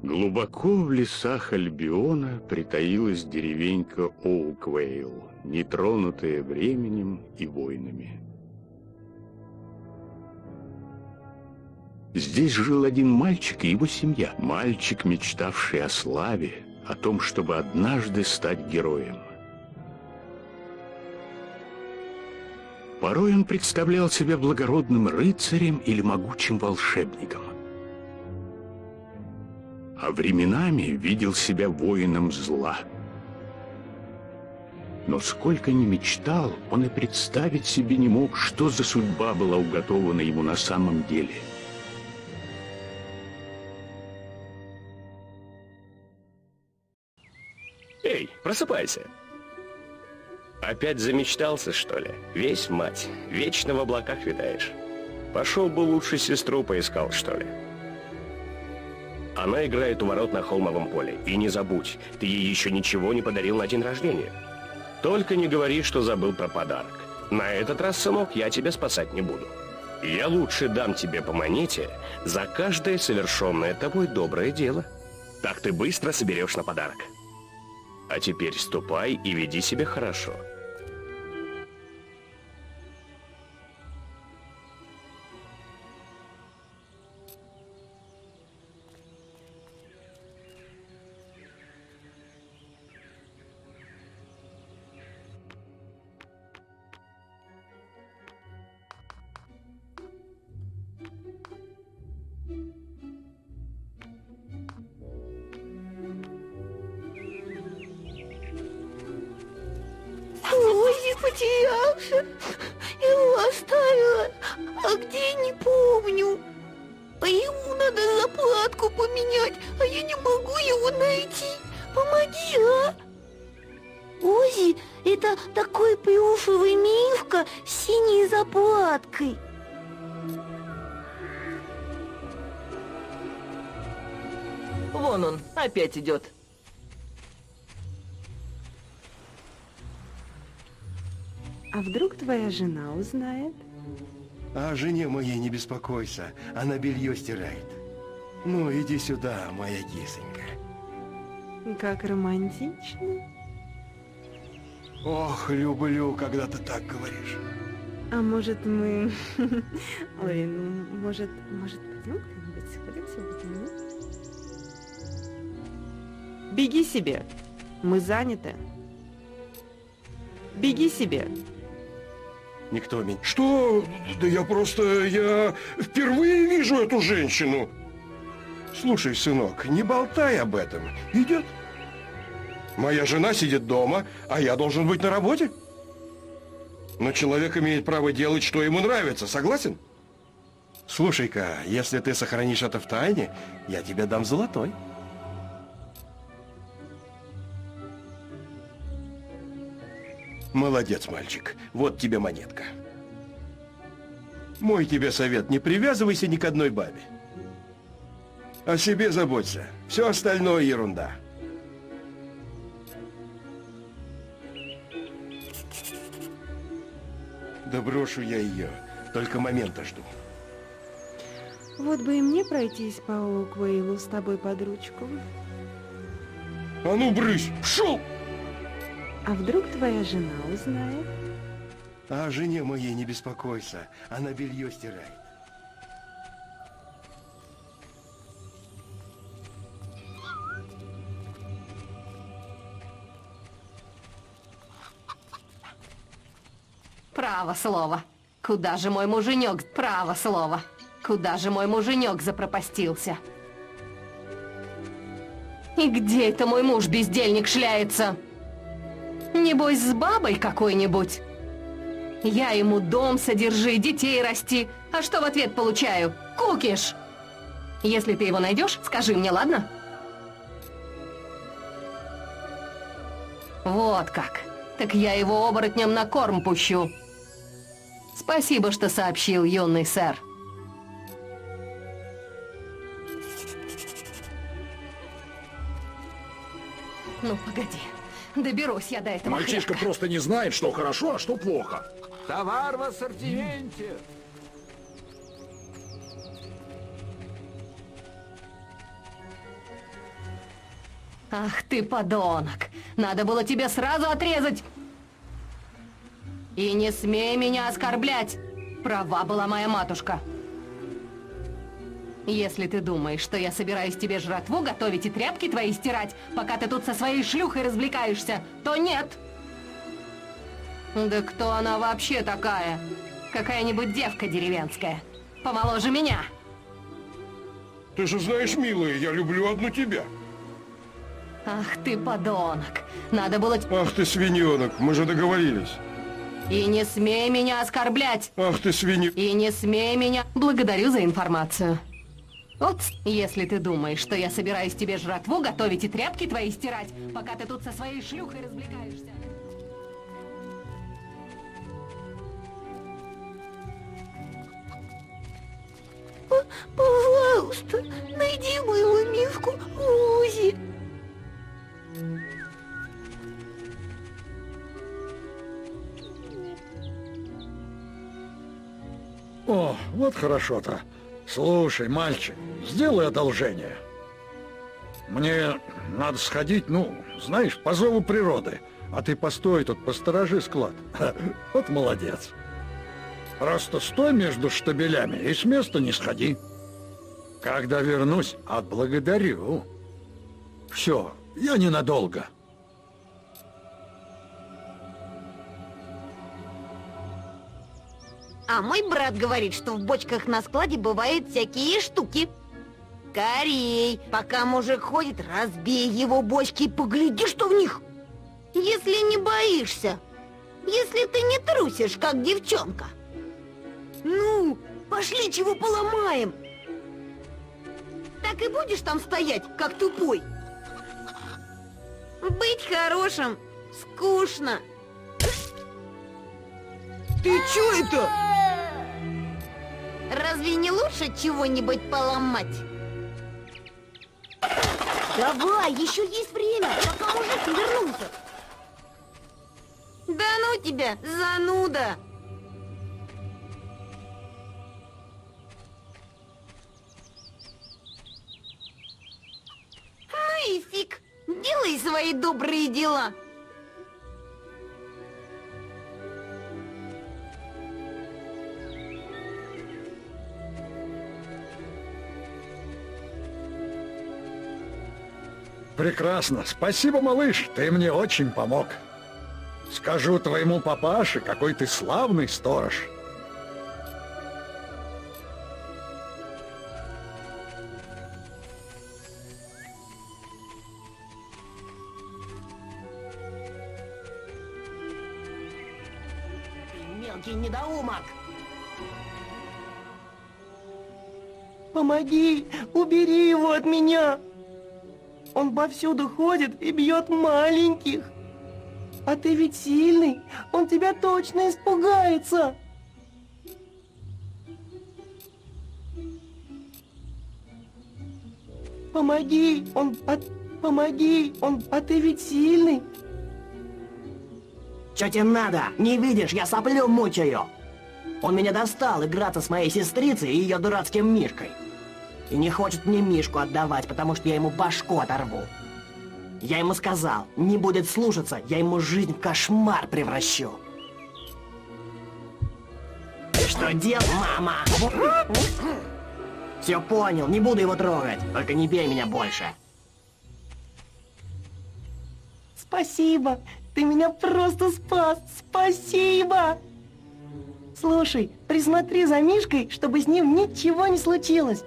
Глубоко в лесах Альбиона притаилась деревенька Оуквейл, нетронутая временем и войнами. Здесь жил один мальчик и его семья. Мальчик, мечтавший о славе, о том, чтобы однажды стать героем. Порой он представлял себя благородным рыцарем или могучим волшебником. А временами видел себя воином зла. Но сколько ни мечтал, он и представить себе не мог, что за судьба была уготована ему на самом деле. Эй, просыпайся. Опять замечтался, что ли? Весь в мать. Вечно в облаках витаешь. Пошел бы лучше сестру поискал, что ли. Она играет у ворот на Холмовом поле. И не забудь, ты ей еще ничего не подарил на день рождения. Только не говори, что забыл про подарок. На этот раз, сынок, я тебя спасать не буду. Я лучше дам тебе по монете за каждое совершенное тобой доброе дело. Так ты быстро соберешь на подарок. А теперь ступай и веди себя хорошо. Оззи потерялся. Его оставила. А где, не помню. А ему надо заплатку поменять, а я не могу его найти. Помоги, а? Оззи — это такой плюшевый мишка с синей заплаткой. Вон он, опять идет. А вдруг твоя жена узнает? О жене моей не беспокойся, она белье стирает. Ну, иди сюда, моя кисонька. Как романтично. Ох, люблю, когда ты так говоришь. А может мы... Ой, ну, может пойдем куда-нибудь сходим сегодня? Беги себе. Мы заняты. Беги себе. Никто меня... Что? Да я впервые вижу эту женщину. Слушай, сынок, не болтай об этом. Идет. Моя жена сидит дома, а я должен быть на работе. Но человек имеет право делать, что ему нравится, согласен? Слушай-ка, если ты сохранишь это в тайне, я тебе дам золотой. Молодец, мальчик. Вот тебе монетка. Мой тебе совет, не привязывайся ни к одной бабе. О себе заботься. Все остальное ерунда. Да брошу я ее. Только момента жду. Вот бы и мне пройтись по Оуквейлу с тобой под ручку. А ну, брысь! Пшел! А вдруг твоя жена узнает? А о жене моей не беспокойся. Она белье стирает. Право слово. Куда же мой муженек? Право слово. Куда же мой муженек запропастился? И где это мой муж-бездельник шляется? Небось, с бабой какой-нибудь? Я ему дом содержи, детей расти. А что в ответ получаю? Кукиш! Если ты его найдешь, скажи мне, ладно? Вот как. Так я его оборотням на корм пущу. Спасибо, что сообщил, юный сэр. Ну, погоди. Доберусь я до этого Мальчишка хряка. просто не знает, что хорошо, а что плохо. Товар в ассортименте. Ах ты, подонок! Надо было тебе сразу отрезать! И не смей меня оскорблять! Права была моя матушка. Если ты думаешь, что я собираюсь тебе жратву готовить и тряпки твои стирать, пока ты тут со своей шлюхой развлекаешься, то нет! Да кто она вообще такая? Какая-нибудь девка деревенская. Помоложе меня. Ты же знаешь, милая, я люблю одну тебя. Ах ты, подонок! Надо было... Ах ты, свиненок, мы же договорились. И не смей меня оскорблять! Ах ты, свинья... И не смей меня... Благодарю за информацию. Вот, если ты думаешь, что я собираюсь тебе жратву готовить и тряпки твои стирать, пока ты тут со своей шлюхой развлекаешься... Пожалуйста, найди моего мишку Рози. О, вот хорошо-то. Слушай, мальчик, сделай одолжение. Мне надо сходить, ну, знаешь, по зову природы. А ты постой тут, посторожи склад. Вот молодец. Просто стой между штабелями и с места не сходи. Когда вернусь, отблагодарю. Все, я ненадолго. А мой брат говорит, что в бочках на складе бывают всякие штуки. Скорей, пока мужик ходит, разбей его бочки и погляди, что в них. Если не боишься, если ты не трусишь, как девчонка. Ну, пошли, чего поломаем. Так и будешь там стоять, как тупой. Быть хорошим скучно. Ты чё это? Разве не лучше чего-нибудь поломать? Давай, еще есть время, пока мужик не вернулся. Да ну тебя, зануда! Ну и фиг, делай свои добрые дела. Прекрасно. Спасибо, малыш. Ты мне очень помог. Скажу твоему папаше, какой ты славный сторож. Мелкий недоумок. Помоги, убери его от меня. Он повсюду ходит и бьет маленьких. А ты ведь сильный, он тебя точно испугается. Помоги, а ты ведь сильный. Чё тебе надо? Не видишь, я соплю мучаю. Он меня достал играться с моей сестрицей и ее дурацким мишкой. И не хочет мне мишку отдавать, потому что я ему башку оторву. Я ему сказал, не будет слушаться, я ему жизнь в кошмар превращу. Ты что делал, мама? Все понял, не буду его трогать, только не бей меня больше. Спасибо, ты меня просто спас, спасибо. Слушай, присмотри за Мишкой, чтобы с ним ничего не случилось.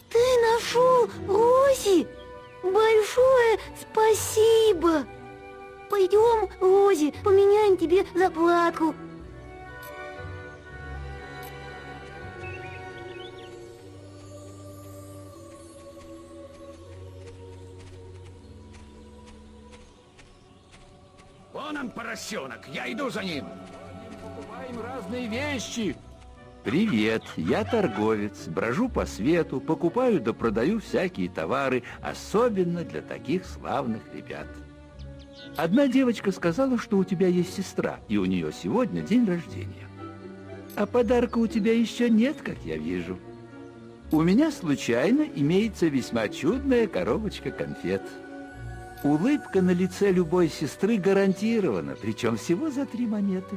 Ты нашел Рози? Большое спасибо. Пойдем, Рози, поменяем тебе заплатку. Вон он, поросенок, я иду за ним. Покупаем разные вещи. Привет, я торговец, брожу по свету, покупаю да продаю всякие товары, особенно для таких славных ребят. Одна девочка сказала, что у тебя есть сестра, и у нее сегодня день рождения. А подарка у тебя еще нет, как я вижу. У меня случайно имеется весьма чудная коробочка конфет. Улыбка на лице любой сестры гарантирована, причем всего за 3 монеты.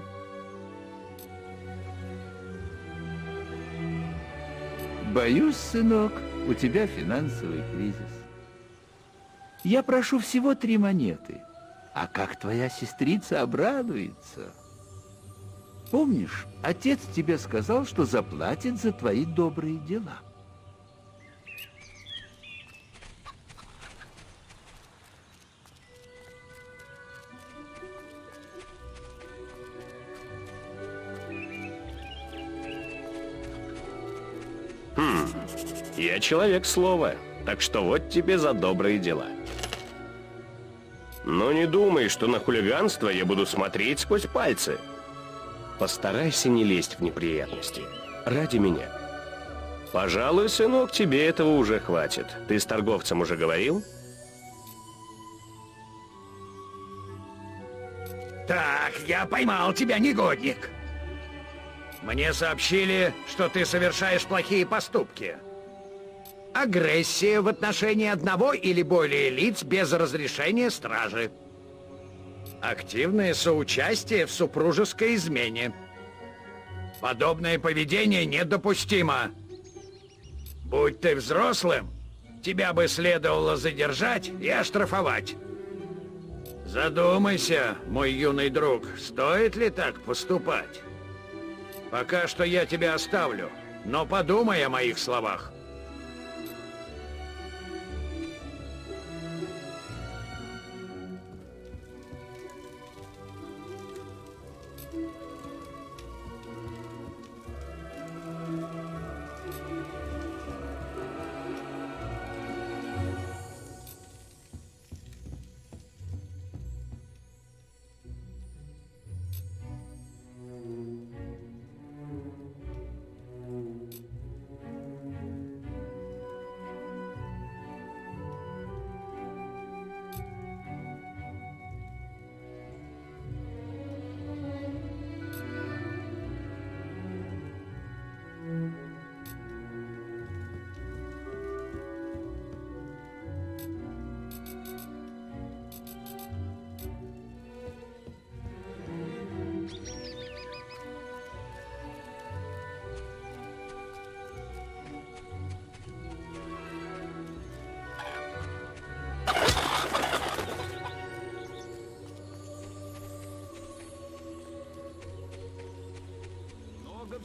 Боюсь, сынок, у тебя финансовый кризис. Я прошу всего 3 монеты. А как твоя сестрица обрадуется? Помнишь, отец тебе сказал, что заплатит за твои добрые дела. Я человек слова, так что вот тебе за добрые дела. Но не думай, что на хулиганство я буду смотреть сквозь пальцы. Постарайся не лезть в неприятности. Ради меня. Пожалуй, сынок, тебе этого уже хватит. Ты с торговцем уже говорил? Так, я поймал тебя, негодник. Мне сообщили, что ты совершаешь плохие поступки. Агрессия в отношении одного или более лиц без разрешения стражи. Активное соучастие в супружеской измене. Подобное поведение недопустимо. Будь ты взрослым, тебя бы следовало задержать и оштрафовать. Задумайся, мой юный друг, стоит ли так поступать? Пока что я тебя оставлю, но подумай о моих словах.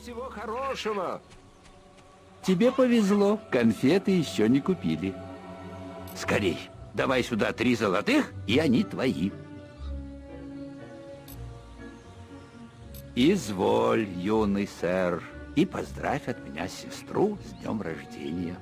Всего хорошего. Тебе повезло, конфеты еще не купили. Скорей, давай сюда 3 золотых, и они твои. Изволь, юный сэр, и поздравь от меня сестру с днем рождения.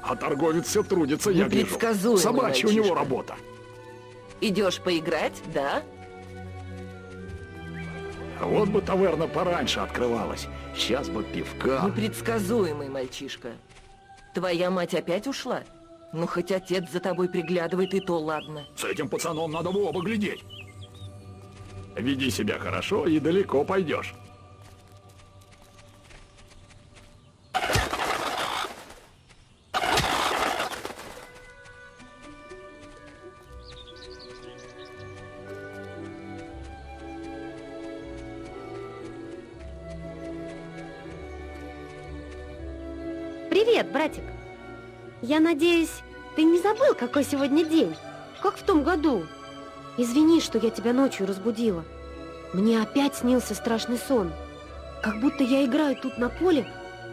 А торговец все трудится, я вижу. Непредсказуемый Собачья у него мальчишка. работа. Идешь поиграть, да? Вот бы таверна пораньше открывалась. Сейчас бы пивка. Непредсказуемый мальчишка. Твоя мать опять ушла? Ну, хоть отец за тобой приглядывает, и то ладно. С этим пацаном надо в оба глядеть. Веди себя хорошо, и далеко пойдешь. Привет, братик. Я надеюсь, ты не забыл, какой сегодня день? Как в том году? Извини, что я тебя ночью разбудила. Мне опять снился страшный сон. Как будто я играю тут на поле,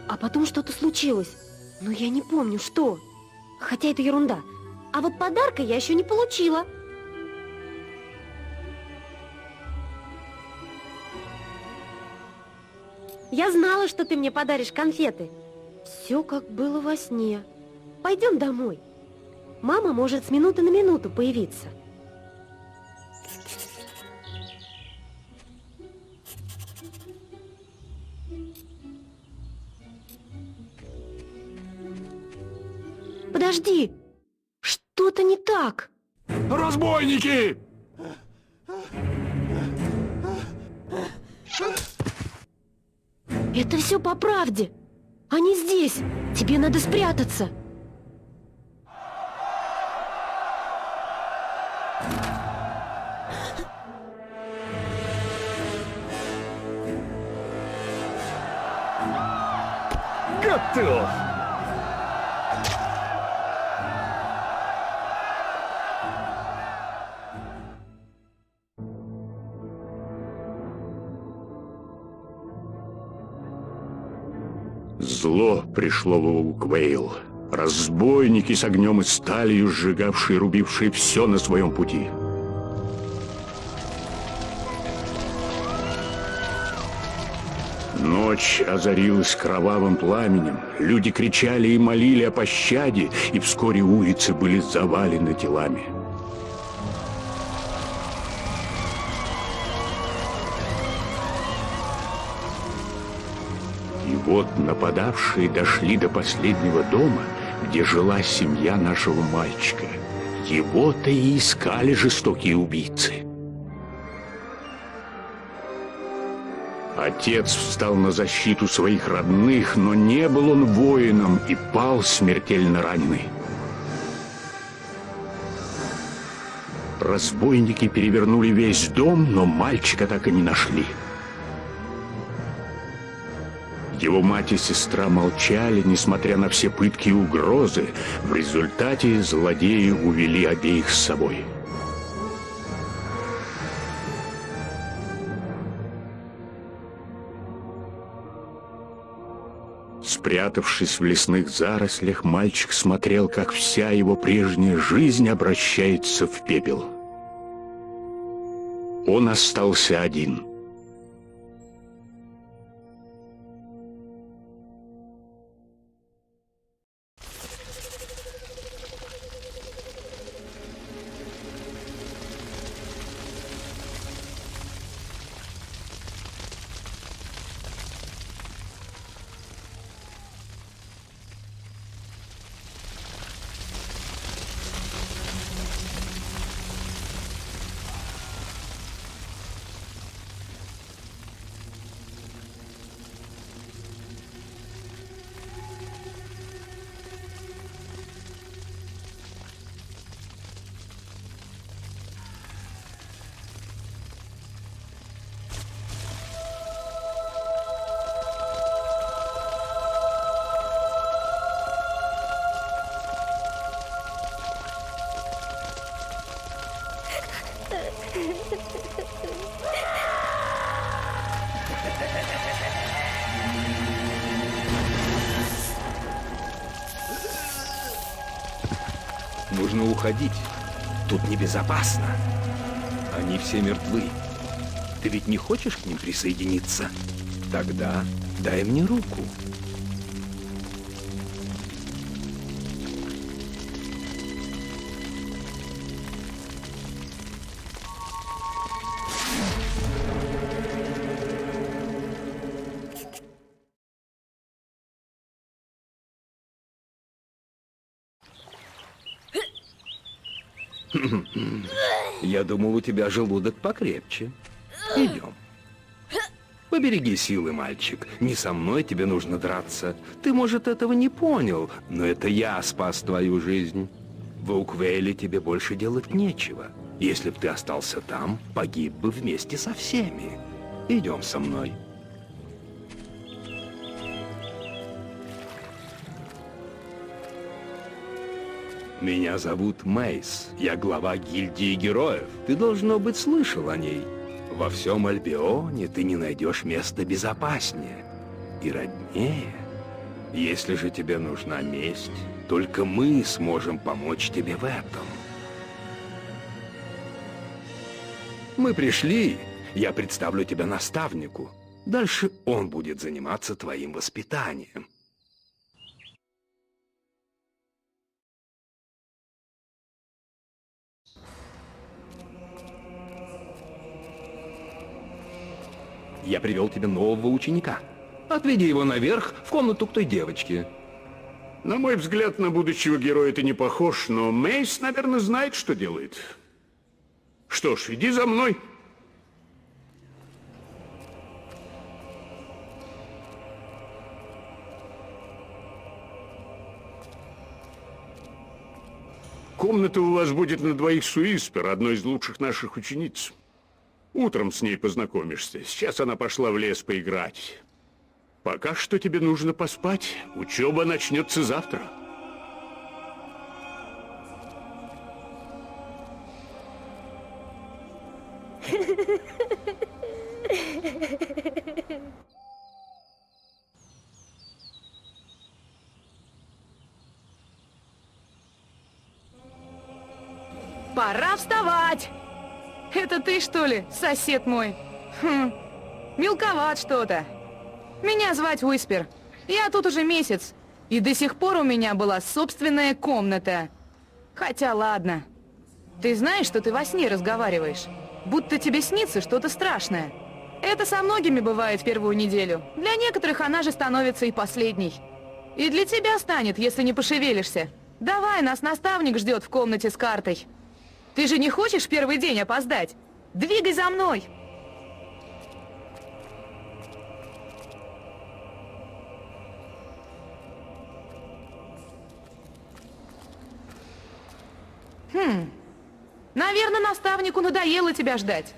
а потом что-то случилось. Но я не помню, что. Хотя это ерунда. А вот подарка я еще не получила. Я знала, что ты мне подаришь конфеты. Все как было во сне. Пойдем домой. Мама может с минуты на минуту появиться. Подожди! Что-то не так. Разбойники! Это все по правде. Они здесь. Тебе надо спрятаться. Готов! Зло пришло в Оуквейл. Разбойники с огнем и сталью, сжигавшие и рубившие все на своем пути. Ночь озарилась кровавым пламенем. Люди кричали и молили о пощаде, и вскоре улицы были завалены телами. И вот нападавшие дошли до последнего дома, где жила семья нашего мальчика. Его-то и искали жестокие убийцы. Отец встал на защиту своих родных, но не был он воином и пал смертельно раненый. Разбойники перевернули весь дом, но мальчика так и не нашли. Его мать и сестра молчали, несмотря на все пытки и угрозы. В результате злодеи увели обеих с собой. Спрятавшись в лесных зарослях, мальчик смотрел, как вся его прежняя жизнь обращается в пепел. Он остался один. Нужно уходить. Тут небезопасно. Они все мертвы. Ты ведь не хочешь к ним присоединиться? Тогда дай мне руку. Я думал, у тебя желудок покрепче. Идем. Побереги силы, мальчик. Не со мной тебе нужно драться. Ты, может, этого не понял, но это я спас твою жизнь. В Оуквейле тебе больше делать нечего. Если б ты остался там, погиб бы вместе со всеми. Идем со мной. Меня зовут Мейс. Я глава гильдии героев. Ты, должно быть, слышал о ней. Во всем Альбионе ты не найдешь места безопаснее и роднее. Если же тебе нужна месть, только мы сможем помочь тебе в этом. Мы пришли. Я представлю тебя наставнику. Дальше он будет заниматься твоим воспитанием. Я привел тебе нового ученика. Отведи его наверх, в комнату к той девочке. На мой взгляд, на будущего героя ты не похож, но Мейс, наверное, знает, что делает. Что ж, иди за мной. Комната у вас будет на двоих с Уиспер, одной из лучших наших учениц. Утром с ней познакомишься. Сейчас она пошла в лес поиграть. Пока что тебе нужно поспать. Учеба начнется завтра. Пора вставать! Это ты, что ли, сосед мой? Хм, мелковат что-то. Меня звать Уиспер. Я тут уже месяц. И до сих пор у меня была собственная комната. Хотя ладно. Ты знаешь, что ты во сне разговариваешь? Будто тебе снится что-то страшное. Это со многими бывает в первую неделю. Для некоторых она же становится и последней. И для тебя станет, если не пошевелишься. Давай, нас наставник ждет в комнате с картой. Ты же не хочешь в первый день опоздать? Двигай за мной! Наверное, наставнику надоело тебя ждать.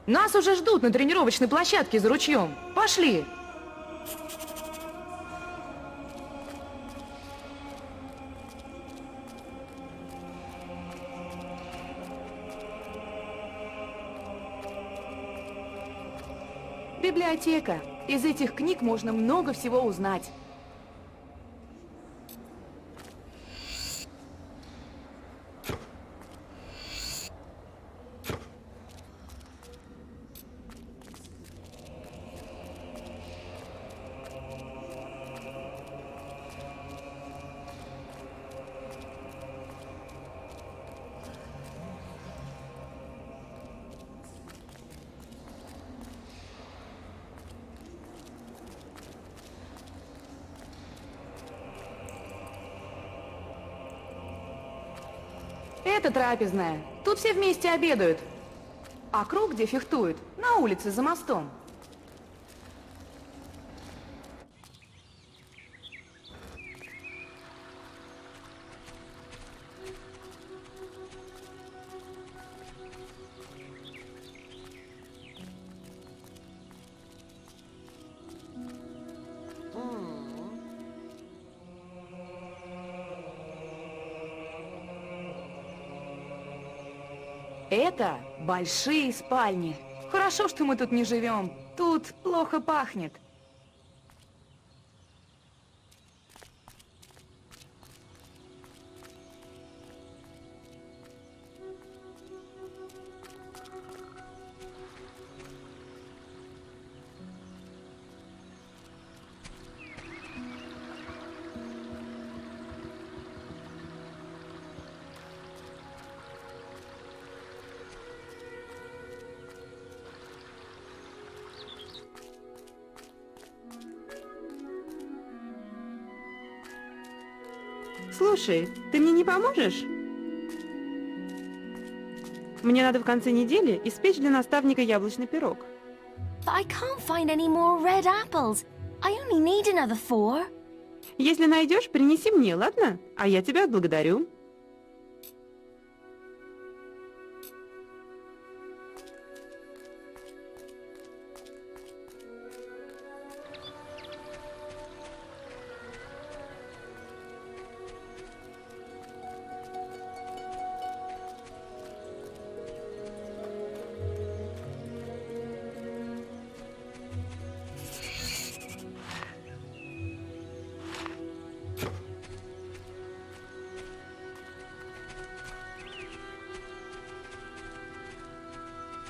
Нас уже ждут на тренировочной площадке за ручьем. Пошли! Библиотека. Из этих книг можно много всего узнать. Это трапезная. Тут все вместе обедают. А круг, где фехтуют, на улице за мостом. Это большие спальни. Хорошо, что мы тут не живем. Тут плохо пахнет. Слушай, ты мне не поможешь? Мне надо в конце недели испечь для наставника яблочный пирог. But I can't find any more red apples. I only need another 4. Если найдешь, принеси мне, ладно? А я тебя отблагодарю.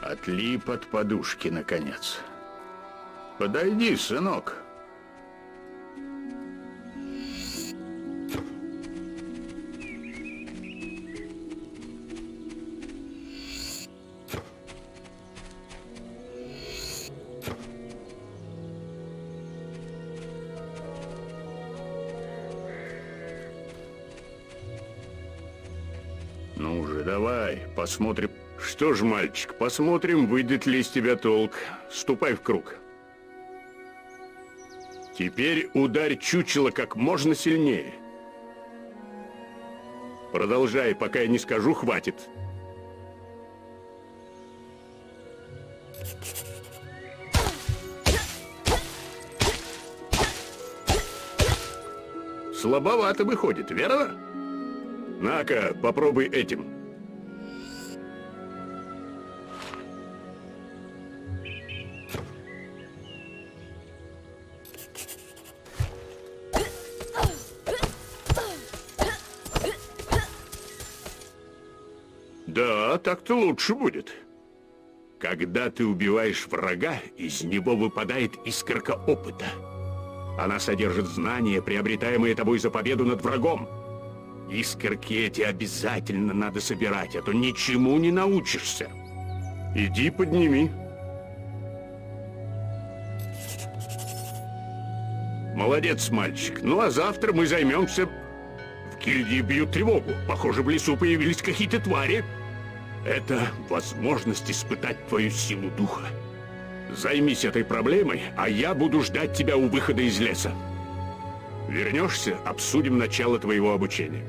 Отлип от подушки, наконец. Подойди, сынок. Ну же, давай, посмотрим. Что ж, мальчик, посмотрим, выйдет ли из тебя толк. Ступай в круг. Теперь ударь чучело как можно сильнее. Продолжай, пока я не скажу «хватит». Слабовато выходит, верно? На-ка, попробуй этим. Да, так-то лучше будет. Когда ты убиваешь врага, из него выпадает искорка опыта. Она содержит знания, приобретаемые тобой за победу над врагом. Искорки эти обязательно надо собирать, а то ничему не научишься. Иди подними. Молодец, мальчик. Ну а завтра мы займемся... В гильдии бьют тревогу. Похоже, в лесу появились какие-то твари. Это возможность испытать твою силу духа. Займись этой проблемой, а я буду ждать тебя у выхода из леса. Вернешься, обсудим начало твоего обучения.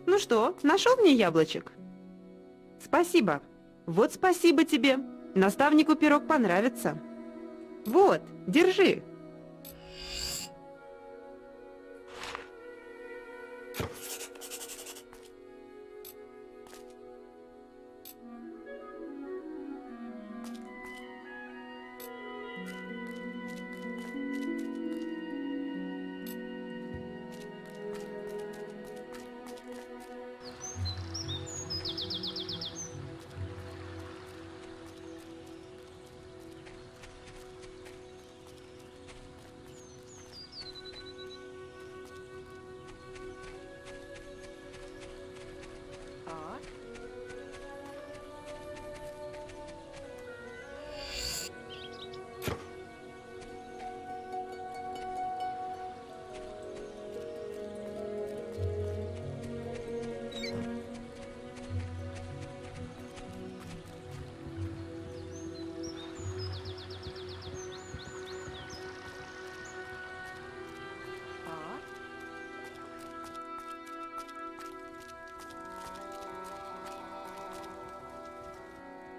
Ну что, нашел мне яблочек? Спасибо. Вот спасибо тебе. Наставнику пирог понравится. Вот, держи.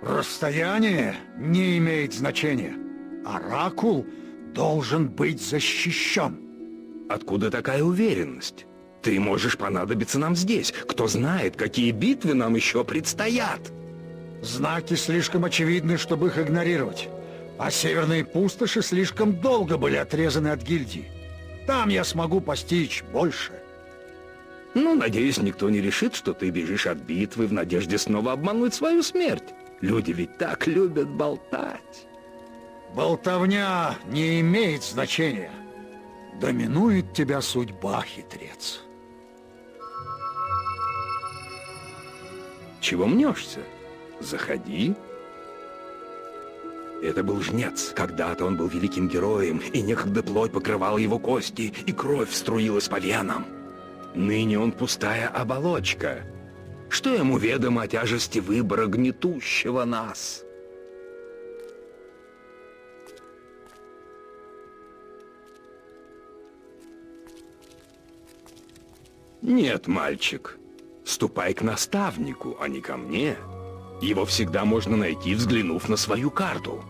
Расстояние не имеет значения. Оракул должен быть защищен. Откуда такая уверенность? Ты можешь понадобиться нам здесь. Кто знает, какие битвы нам еще предстоят. Знаки слишком очевидны, чтобы их игнорировать. А северные пустоши слишком долго были отрезаны от гильдии. Там я смогу постичь больше. Ну, надеюсь, никто не решит, что ты бежишь от битвы в надежде снова обмануть свою смерть. Люди ведь так любят болтать. Болтовня не имеет значения. Доминует тебя судьба, хитрец. Чего мнешься? Заходи. Это был жнец. Когда-то он был великим героем, и некогда плоть покрывала его кости, и кровь струилась по венам. Ныне он пустая оболочка. Что ему ведомо о тяжести выбора, гнетущего нас? Нет, мальчик. Ступай к наставнику, а не ко мне. Его всегда можно найти, взглянув на свою карту.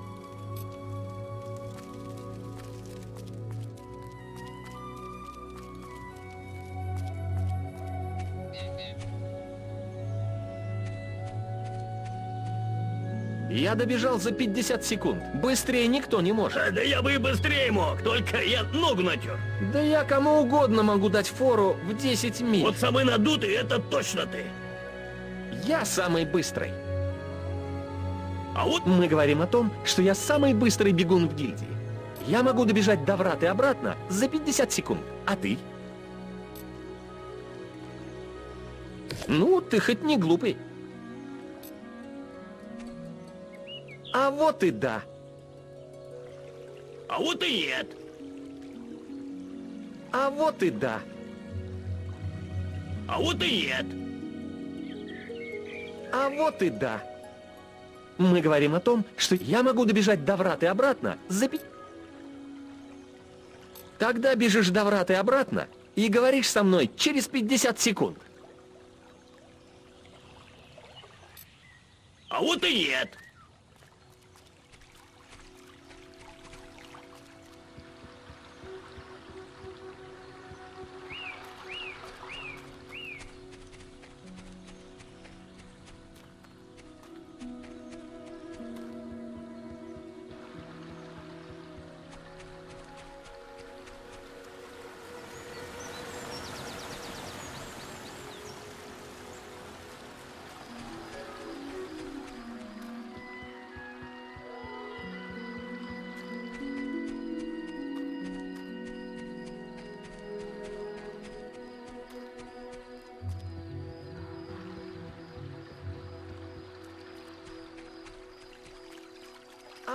Я добежал за 50 секунд. Быстрее никто не может. Да я бы и быстрее мог, только я ногу натер. Да я кому угодно могу дать фору в 10 миль. Вот самый надутый, это точно ты. Я самый быстрый. А вот Мы говорим о том, что я самый быстрый бегун в гильдии. Я могу добежать до врат и обратно за 50 секунд. А ты? Ну, ты хоть не глупый. А вот и да. А вот и нет. А вот и да. А вот и нет. А вот и да. Мы говорим о том, что я могу добежать до врат и обратно за 5... Тогда бежишь до врат и обратно и говоришь со мной через 50 секунд. А вот и нет.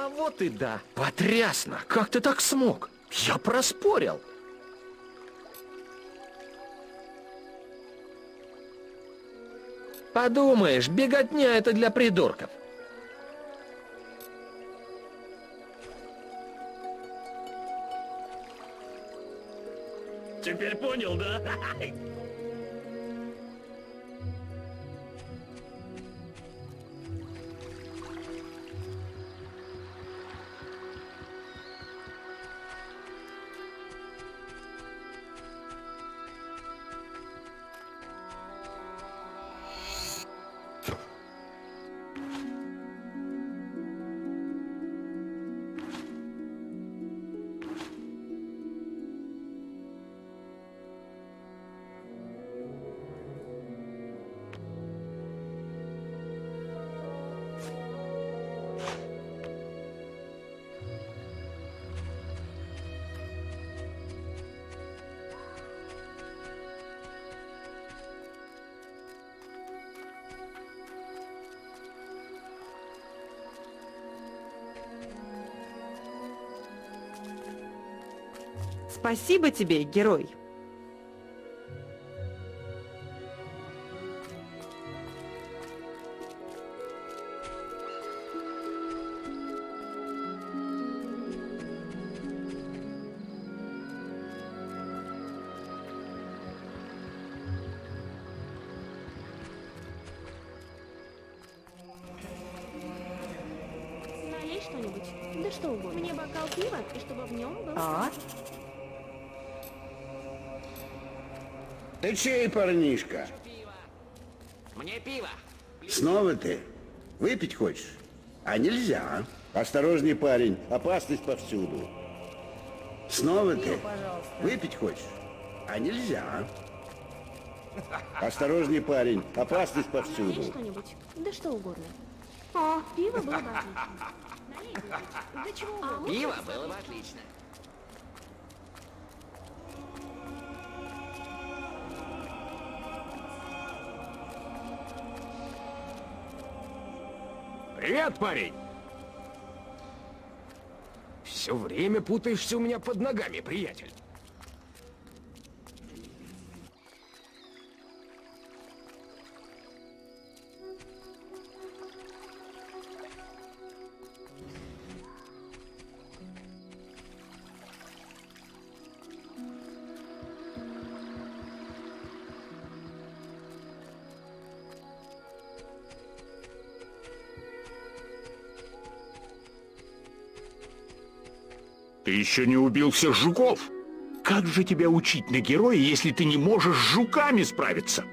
А вот и да. Потрясно! Как ты так смог? Я проспорил. Подумаешь, беготня это для придурков. Теперь понял, да? Спасибо тебе, герой. Налей что-нибудь. Да что угодно. Мне бокал пива, и чтобы в нем был... Ты чей, парнишка? Мне пиво. Снова ты? Выпить хочешь? А нельзя. Осторожней, парень, опасность повсюду. Снова ты? Выпить хочешь? А нельзя. Осторожней, парень, опасность Налей повсюду. что-нибудь. Да что угодно. О, пиво было бы отлично. Налей. Да чего угодно. Пиво было бы отлично. Привет, парень! Все время путаешься у меня под ногами, приятель. Ты еще не убил всех жуков? Как же тебя учить на героя, если ты не можешь с жуками справиться?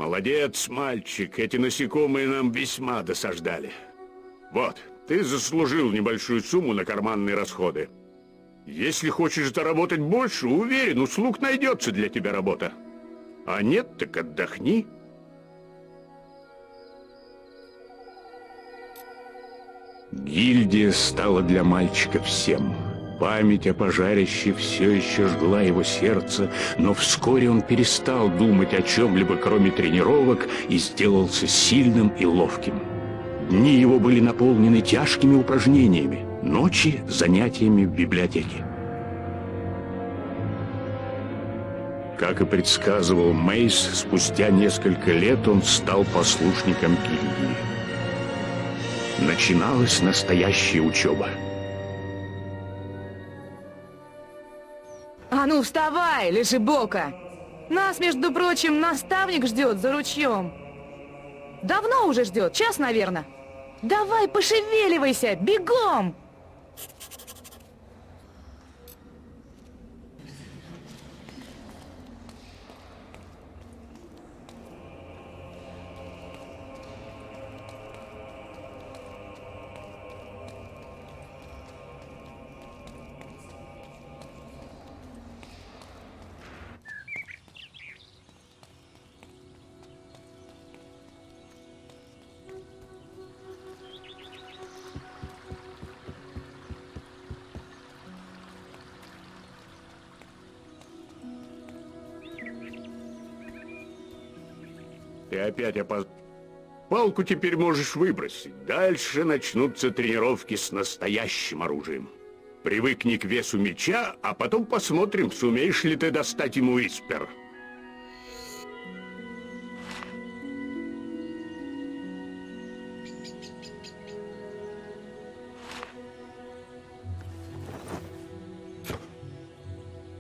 Молодец, мальчик. Эти насекомые нам весьма досаждали. Вот, ты заслужил небольшую сумму на карманные расходы. Если хочешь заработать больше, уверен, у слуг найдется для тебя работа. А нет, так отдохни. Гильдия стала для мальчика всем. Память о пожарище все еще жгла его сердце, но вскоре он перестал думать о чем-либо, кроме тренировок, и сделался сильным и ловким. Дни его были наполнены тяжкими упражнениями, ночи — занятиями в библиотеке. Как и предсказывал Мейс, спустя несколько лет он стал послушником гильдии. Начиналась настоящая учеба. А ну вставай, лежебока! Нас, между прочим, наставник ждет за ручьем. Давно уже ждет, час, наверное. Давай, пошевеливайся, бегом! Ты опять Палку теперь можешь выбросить. Дальше начнутся тренировки с настоящим оружием. Привыкни к весу меча, а потом посмотрим, сумеешь ли ты достать ему Уиспер.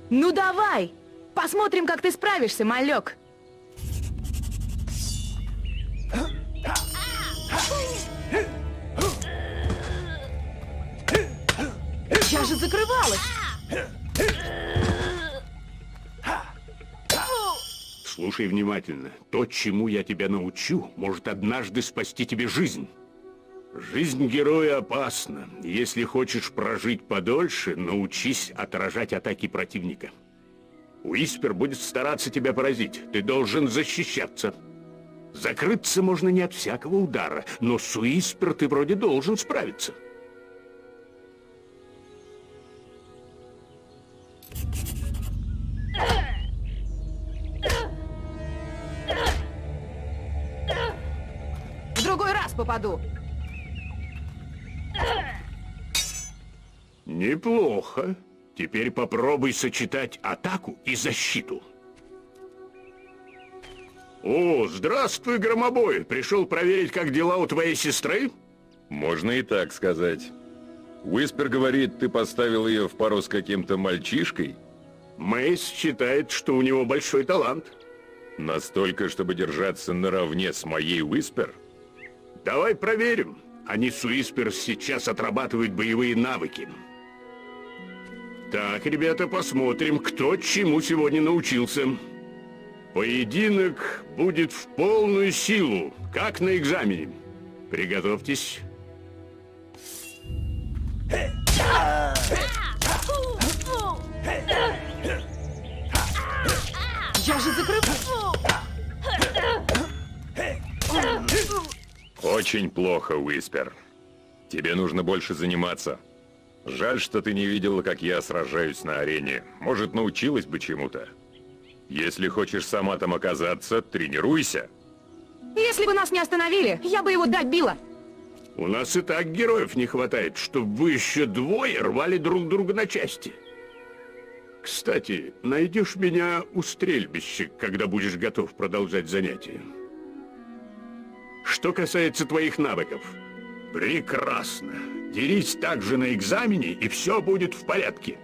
Ну давай! Посмотрим, как ты справишься, малек. Я же закрывалась! Слушай внимательно. То, чему я тебя научу, может однажды спасти тебе жизнь. Жизнь героя опасна. Если хочешь прожить подольше, научись отражать атаки противника. Уиспер будет стараться тебя поразить. Ты должен защищаться. Закрыться можно не от всякого удара, но с Уиспер ты вроде должен справиться. В другой раз попаду. Неплохо. Теперь попробуй сочетать атаку и защиту. О, здравствуй, Громобой. Пришел проверить, как дела у твоей сестры? Можно и так сказать. Уиспер говорит, ты поставил ее в пару с каким-то мальчишкой? Мейс считает, что у него большой талант. Настолько, чтобы держаться наравне с моей Уиспер? Давай проверим. Они с Уиспер сейчас отрабатывают боевые навыки. Так, ребята, посмотрим, кто чему сегодня научился. Поединок будет в полную силу, как на экзамене. Приготовьтесь. Я же закрываюсь! Очень плохо, Уиспер. Тебе нужно больше заниматься. Жаль, что ты не видела, как я сражаюсь на арене. Может, научилась бы чему-то. Если хочешь сама там оказаться, тренируйся. Если бы нас не остановили, я бы его добила. У нас и так героев не хватает, чтобы вы еще двое рвали друг друга на части. Кстати, найдешь меня у стрельбища, когда будешь готов продолжать занятия. Что касается твоих навыков, прекрасно. Дерись также на экзамене, и все будет в порядке.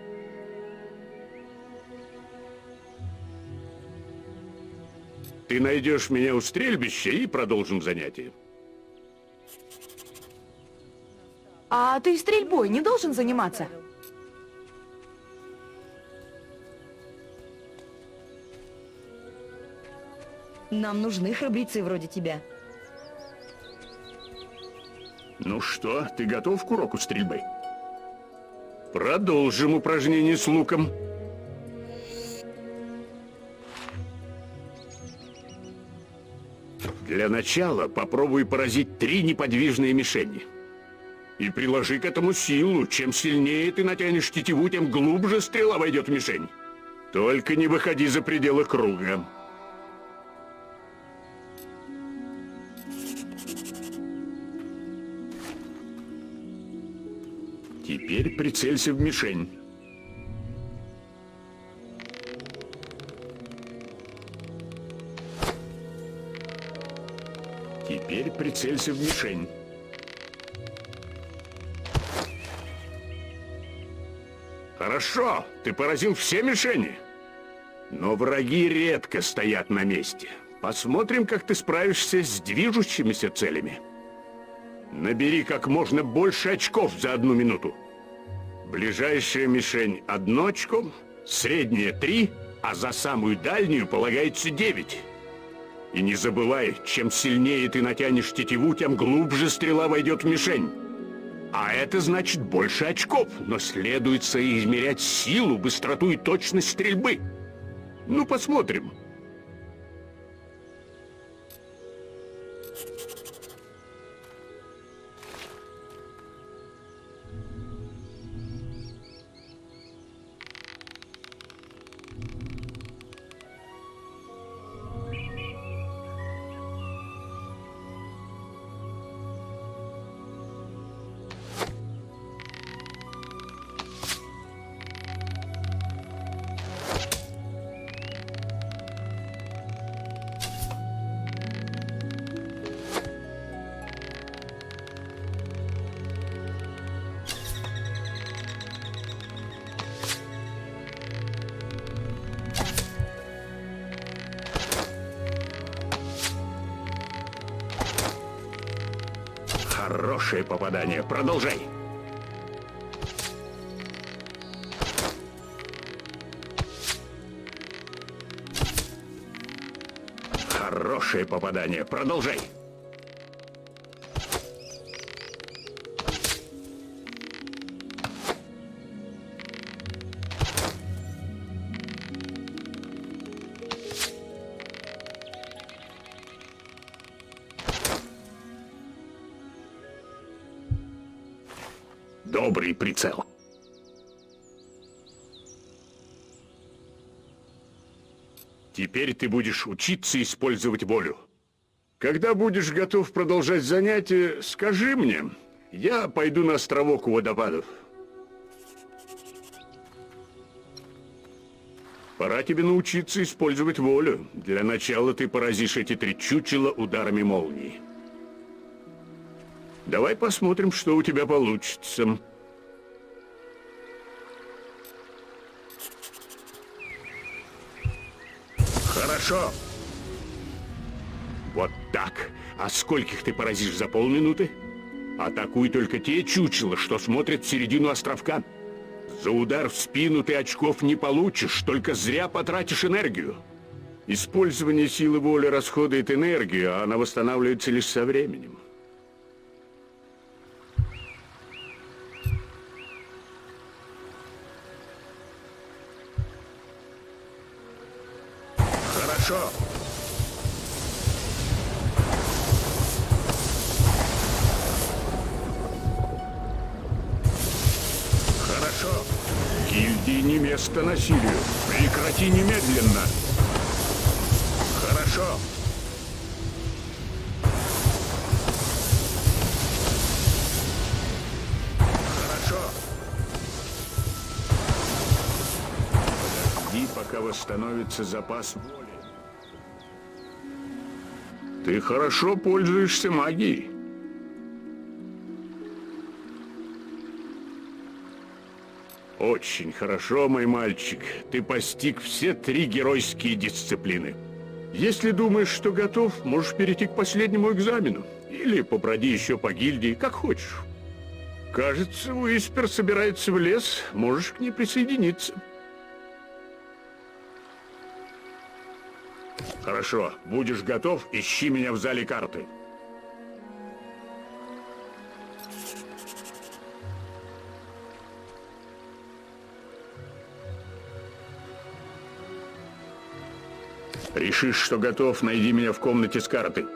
Ты найдешь меня у стрельбища и продолжим занятие. А ты стрельбой не должен заниматься? Нам нужны храбрецы вроде тебя. Ну что, ты готов к уроку стрельбы? Продолжим упражнение с луком. Для начала попробуй поразить 3 неподвижные мишени. И приложи к этому силу. Чем сильнее ты натянешь тетиву, тем глубже стрела войдет в мишень. Только не выходи за пределы круга. Теперь прицелься в мишень. Теперь прицелься в мишень. Хорошо, ты поразил все мишени. Но враги редко стоят на месте. Посмотрим, как ты справишься с движущимися целями. Набери как можно больше очков за 1 минуту. Ближайшая мишень 1 очко, средняя 3, а за самую дальнюю полагается 9. И не забывай, чем сильнее ты натянешь тетиву, тем глубже стрела войдет в мишень. А это значит больше очков, но следует соизмерять силу, быстроту и точность стрельбы. Ну, посмотрим. Хорошее попадание. Продолжай. Хорошее попадание. Продолжай. Добрый прицел. Теперь ты будешь учиться использовать волю. Когда будешь готов продолжать занятие, скажи мне. Я пойду на островок у водопадов. Пора тебе научиться использовать волю. Для начала ты поразишь эти 3 чучела ударами молнии. Давай посмотрим, что у тебя получится. Хорошо. Вот так. А скольких ты поразишь за полминуты? Атакуй только те чучела, что смотрят в середину островка. За удар в спину ты очков не получишь, только зря потратишь энергию. Использование силы воли расходует энергию, а она восстанавливается лишь со временем. Хорошо. Хорошо. Гильдии не место насилию. Прекрати немедленно. Хорошо. Хорошо. Подожди, пока восстановится запас воли. Ты хорошо пользуешься магией. Очень хорошо, мой мальчик. Ты постиг все 3 геройские дисциплины. Если думаешь, что готов, можешь перейти к последнему экзамену. Или поброди еще по гильдии, как хочешь. Кажется, Уиспер собирается в лес. Можешь к ней присоединиться. Хорошо, будешь готов, ищи меня в зале карты. Решишь, что готов, найди меня в комнате с картой.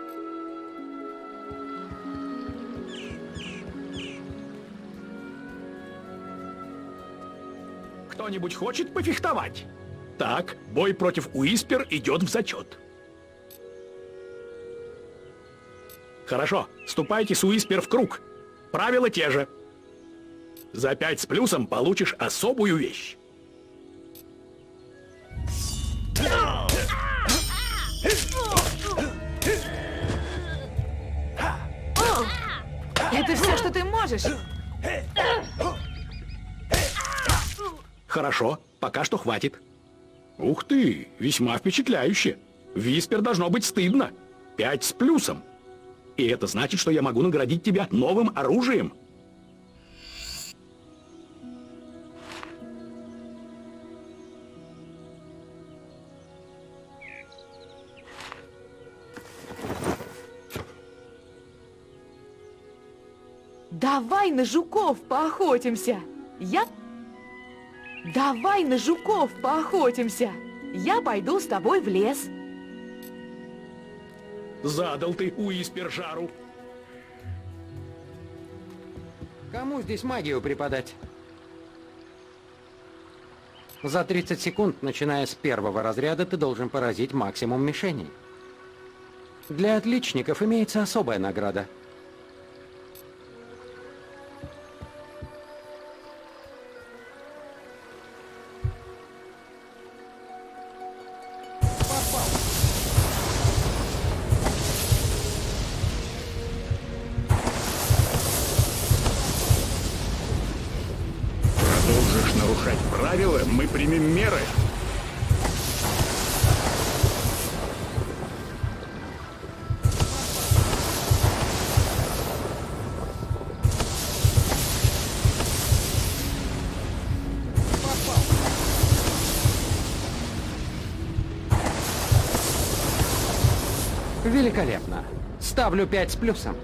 Кто-нибудь хочет пофехтовать? Так, бой против Уиспер идет в зачет. Хорошо, ступайте с Уиспер в круг. Правила те же. За 5 с плюсом получишь особую вещь. Это все, что ты можешь? Хорошо, пока что хватит. Ух ты, весьма впечатляюще. Виспер должно быть стыдно. 5 с плюсом. И это значит, что я могу наградить тебя новым оружием. Давай на жуков поохотимся. Давай на жуков поохотимся. Я пойду с тобой в лес. Задал ты Уиспер жару. Кому здесь магию преподать? За 30 секунд, начиная с первого разряда, ты должен поразить максимум мишеней. Для отличников имеется особая награда. Продолжишь нарушать правила, мы примем меры. Великолепно. Ставлю 5 с плюсом.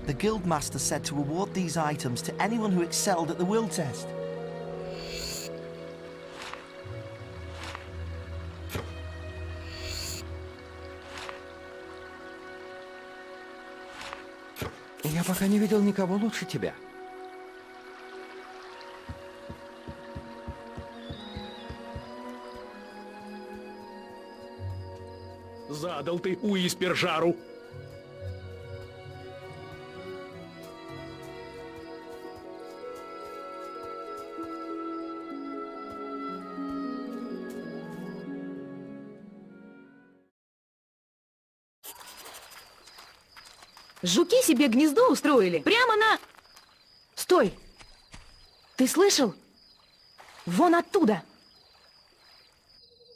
The Guildmaster said to award these items to anyone who excelled at the will test. Я пока не видел никого лучше тебя. Задал ты Уиспер жару. Жуки себе гнездо устроили прямо на... Стой! Ты слышал? Вон оттуда!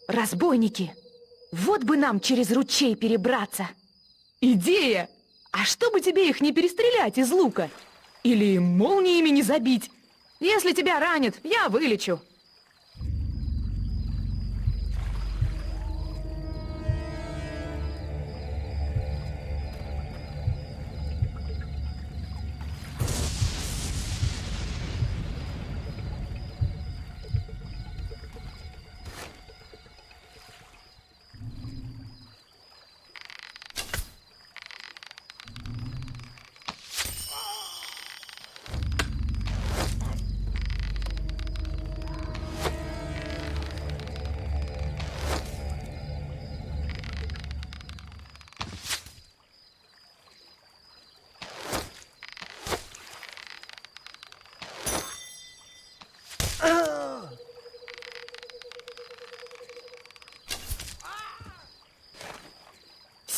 Разбойники! Вот бы нам через ручей перебраться! Идея! А чтобы тебе их не перестрелять из лука? Или молниями не забить? Если тебя ранят, я вылечу.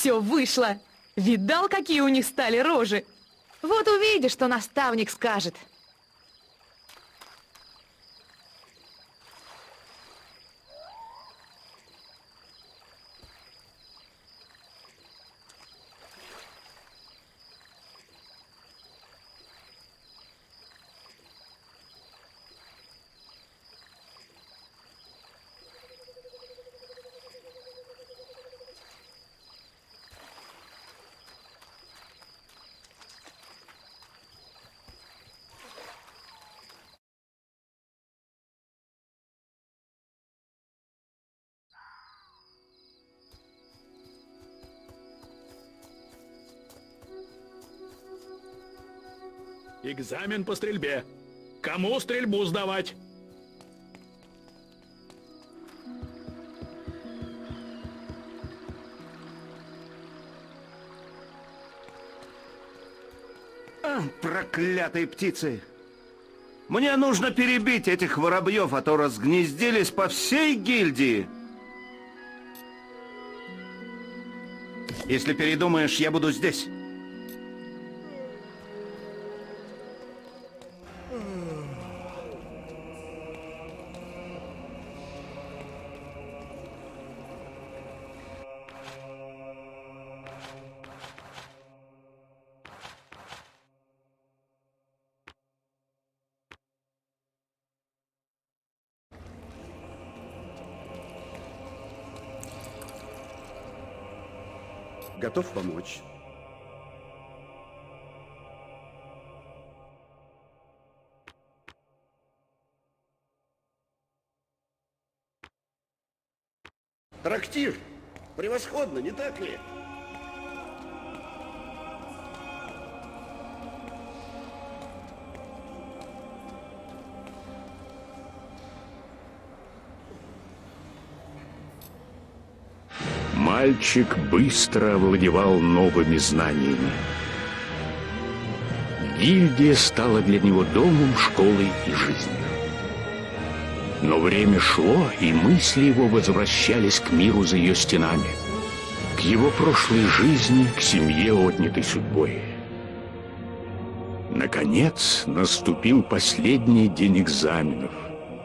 Все вышло. Видал, какие у них стали рожи? Вот увидишь, что наставник скажет. Экзамен по стрельбе. Кому стрельбу сдавать? Проклятые птицы! Мне нужно перебить этих воробьев, а то разгнездились по всей гильдии. Если передумаешь, я буду здесь. Готов помочь. Трактир. Превосходно, не так ли? Мальчик быстро овладевал новыми знаниями. Гильдия стала для него домом, школой и жизнью. Но время шло, и мысли его возвращались к миру за ее стенами, к его прошлой жизни, к семье, отнятой судьбой. Наконец наступил последний день экзаменов,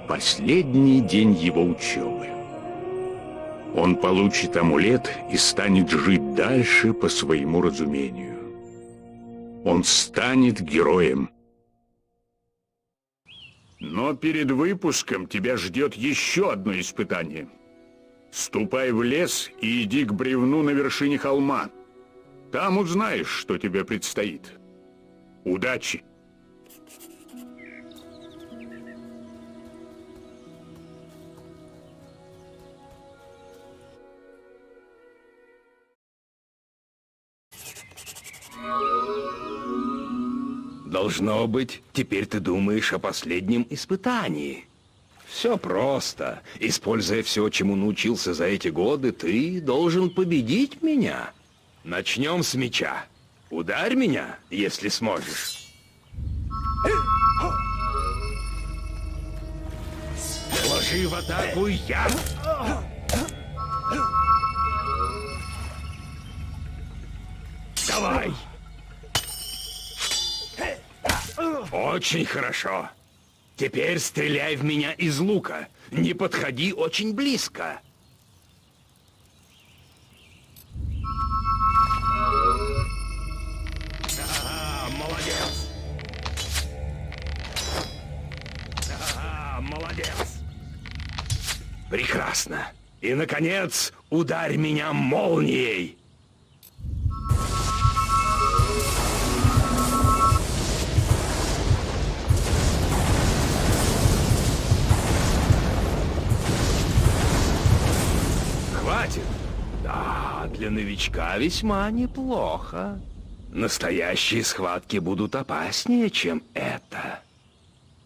последний день его учебы. Он получит амулет и станет жить дальше по своему разумению. Он станет героем. Но перед выпуском тебя ждет еще одно испытание. Ступай в лес и иди к бревну на вершине холма. Там узнаешь, что тебе предстоит. Удачи! Должно быть, теперь ты думаешь о последнем испытании. Все просто. Используя все, чему научился за эти годы, ты должен победить меня. Начнем с меча. Ударь меня, если сможешь. Положи в атаку я. Давай. Очень хорошо. Теперь стреляй в меня из лука. Не подходи очень близко. Ага, молодец. Ага, молодец. Прекрасно. И, наконец, ударь меня молнией. Хватит? Да, для новичка весьма неплохо. Настоящие схватки будут опаснее, чем это.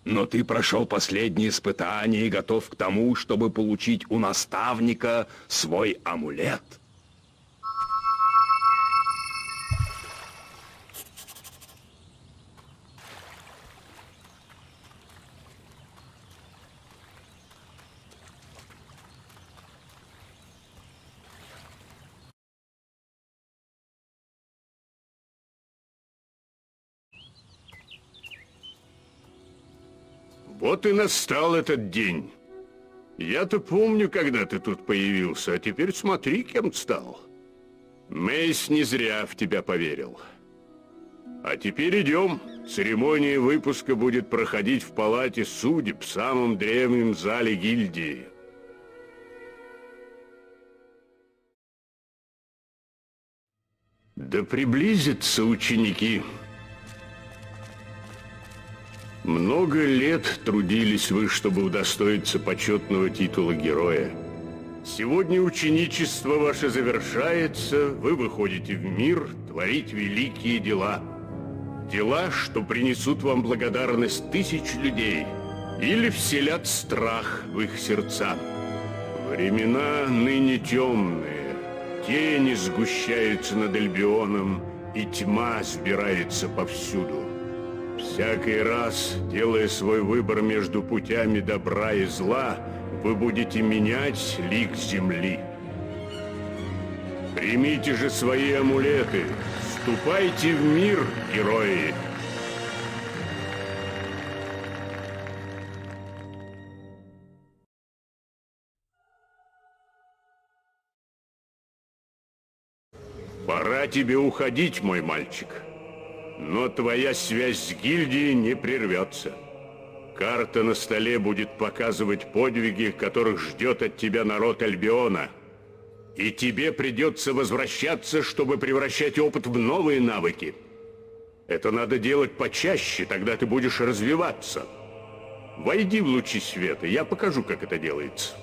Но ты прошел последние испытания и готов к тому, чтобы получить у наставника свой амулет. Вот и настал этот день. Я-то помню, когда ты тут появился, а теперь смотри, кем стал. Мейс не зря в тебя поверил. А теперь идем. Церемония выпуска будет проходить в палате судеб, в самом древнем зале гильдии. Да приблизятся ученики. Много лет трудились вы, чтобы удостоиться почетного титула героя. Сегодня ученичество ваше завершается, вы выходите в мир творить великие дела. Дела, что принесут вам благодарность тысяч людей или вселят страх в их сердца. Времена ныне темные, тени сгущаются над Альбионом, и тьма сбирается повсюду. Всякий раз, делая свой выбор между путями добра и зла, вы будете менять лик земли. Примите же свои амулеты, вступайте в мир, герои! Пора тебе уходить, мой мальчик. Но твоя связь с гильдией не прервется. Карта на столе будет показывать подвиги, которых ждет от тебя народ Альбиона. И тебе придется возвращаться, чтобы превращать опыт в новые навыки. Это надо делать почаще, тогда ты будешь развиваться. Войди в лучи света, я покажу, как это делается.